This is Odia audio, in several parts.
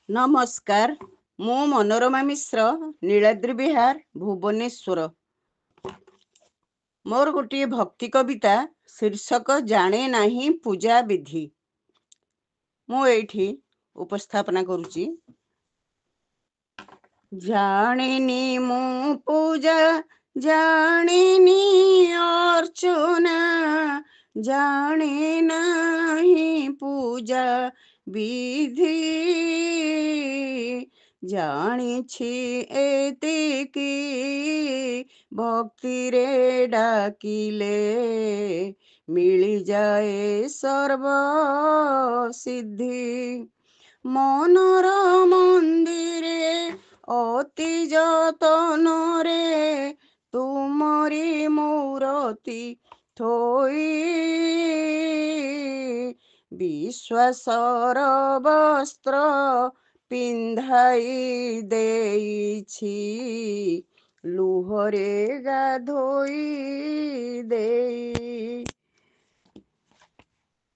ନମସ୍କାର, ମୁଁ ମନୋରମା ମିଶ୍ର, ନୀଳାଦ୍ରି ବିହାର, ଭୁବନେଶ୍ୱର। ମୋର ଗୋଟିଏ ଭକ୍ତି କବିତା ଶୀର୍ଷକ ଜାଣେ ନାହିଁ ପୂଜା ବିଧି। ମୁଁ ଏଇଠି ଉପସ୍ଥାପନା କରୁଛି। ଜାଣିନି ମୁଁ ପୂଜା, ଜାଣିନି ଅର୍ଚ୍ଚନା, ଜାଣେ ନାହିଁ ପୂଜା ବିଧି। ଜାଣିଛି ଏତିକି ଭକ୍ତିରେ ଡାକିଲେ ମିଳିଯାଏ ସର୍ବ ସିଦ୍ଧି। ମନର ମନ୍ଦିରେ ଅତି ଯତନରେ ତୁମରି ମୂରତି ଥୋଇ ବିଶ୍ୱାସର ବସ୍ତ୍ର ପିନ୍ଧାଇ ଦେଇଛି, ଲୁହରେ ଗାଧୋଇ ଦେଇ।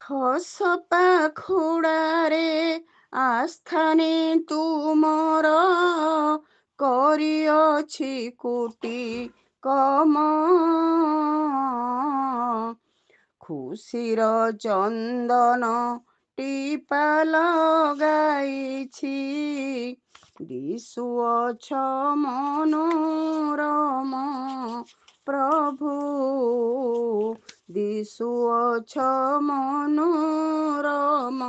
ଖସ ପାଖୁଡ଼ାରେ ଆସ୍ଥାନେ ତୁମର କରିଅଛି କୁଟି କମ। ଖୁସିର ଚନ୍ଦନ ଟିପା ଲଗାଇଛି, ଦିଶୁଅଛ ମନୋରମ ପ୍ରଭୁ, ଦିଶୁଅଛ ମନୋରମ।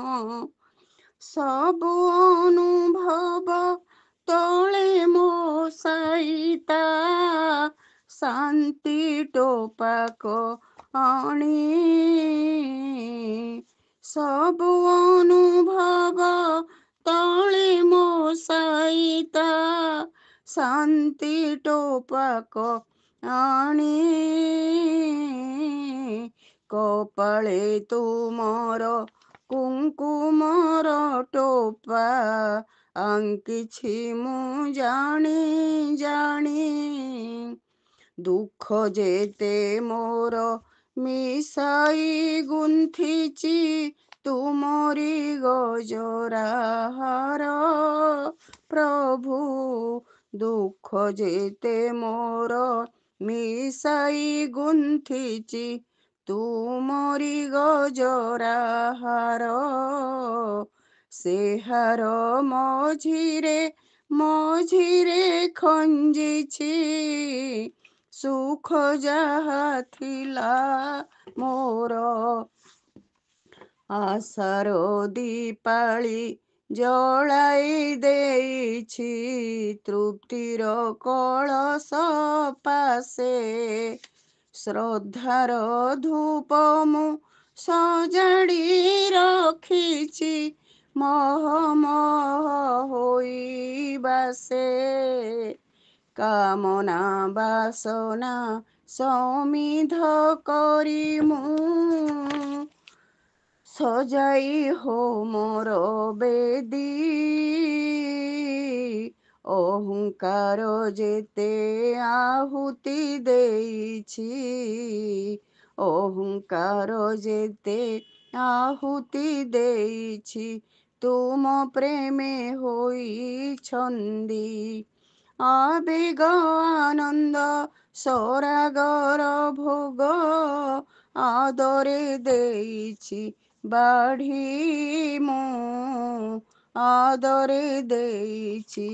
ସବୁ ଅନୁଭବ ତଳେ ମୋ ସାଇତା, ଶାନ୍ତି ଟୋପାକ ଆଣି। ସବୁ ଅନୁଭବ ତଳେ ମୋ ସାଇତା, ଶାନ୍ତି ଟୋପାକ ଆଣି। କପାଳେ ତୁମର କୁଙ୍କୁମର ଟୋପା ଆଙ୍କିଛି ମୁଁ ଜାଣି ଜାଣି। ଦୁଃଖ ଯେତେ ମୋର ମିଶାଇ ଗୁନ୍ଥିଛି ତୁମରି ଗଜରା ହାର ପ୍ରଭୁ। ଦୁଃଖ ଯେତେ ମୋର ମିଶାଇ ଗୁନ୍ଥିଛି ତୁମରି ଗଜରା ହାର। ସେ ହାର ମଝିରେ ମଝିରେ ଖଞ୍ଜିଛି ସୁଖ ଯାହା ଥିଲା ମୋର। ଆଶାର ଦୀପାଳି ଜଳାଇ ଦେଇଛି, ତୃପ୍ତିର କଳସ ପାଶେ। ଶ୍ରଦ୍ଧାର ଧୂପ ମୁଁ ସଜାଡ଼ି ରଖିଛି, ମହ ମହ ହୋଇ ବାସେ। କାମନା ବାସନା ସମିଧ କରି ମୁଁ ସଜାଇ ହୋମର ବେଦୀ। ଅହଙ୍କାର ଯେତେ ଆହୁତି ଦେଇଛି, ଅହଙ୍କାର ଯେତେ ଆହୁତି ଦେଇଛି ତୁମ ପ୍ରେମେ ହୋଇ ଛନ୍ଦି। ଆବେଗ ଆନନ୍ଦ ସରାଗର ଭୋଗ ଆଦରେ ଦେଇଛି ବାଢ଼ି ମୁଁ, ଆଦରେ ଦେଇଛି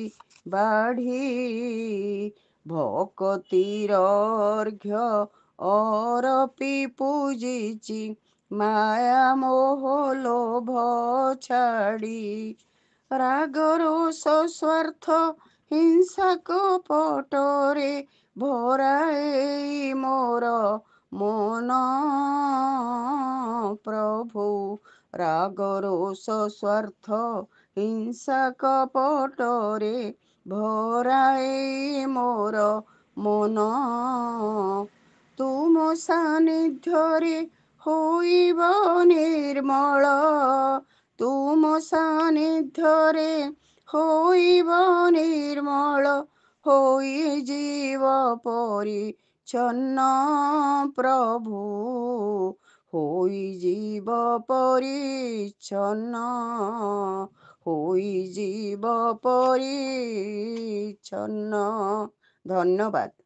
ବାଢ଼ି। ଭକତିର ଅର୍ଘ୍ୟ ଅରପି ପୂଜିଛି, ମାୟା ମୋହ ଲୋଭ ଛାଡ଼ି। ରାଗ ରୋଷ ସ୍ୱାର୍ଥ ହିଂସା କପଟରେ ଭରା ଏଇ ମୋର ମନ ପ୍ରଭୁ। ରାଗ ରୋଷ ସ୍ୱାର୍ଥ ହିଂସା କପଟରେ ଭରା ଏଇ ମୋର ମନ। ତୁମ ସାନ୍ନିଧ୍ୟରେ ହୋଇବ ନିର୍ମଳ, ତୁମ ସାନ୍ନିଧ୍ୟରେ ହୋଇବ ନିର୍ମଳ, ହୋଇଯିବ ପରିଚ୍ଛନ୍ନ ପ୍ରଭୁ, ହୋଇଯିବ ପରିଚ୍ଛନ୍ନ, ହୋଇଯିବ ପରିଚ୍ଛନ୍ନ। ଧନ୍ୟବାଦ।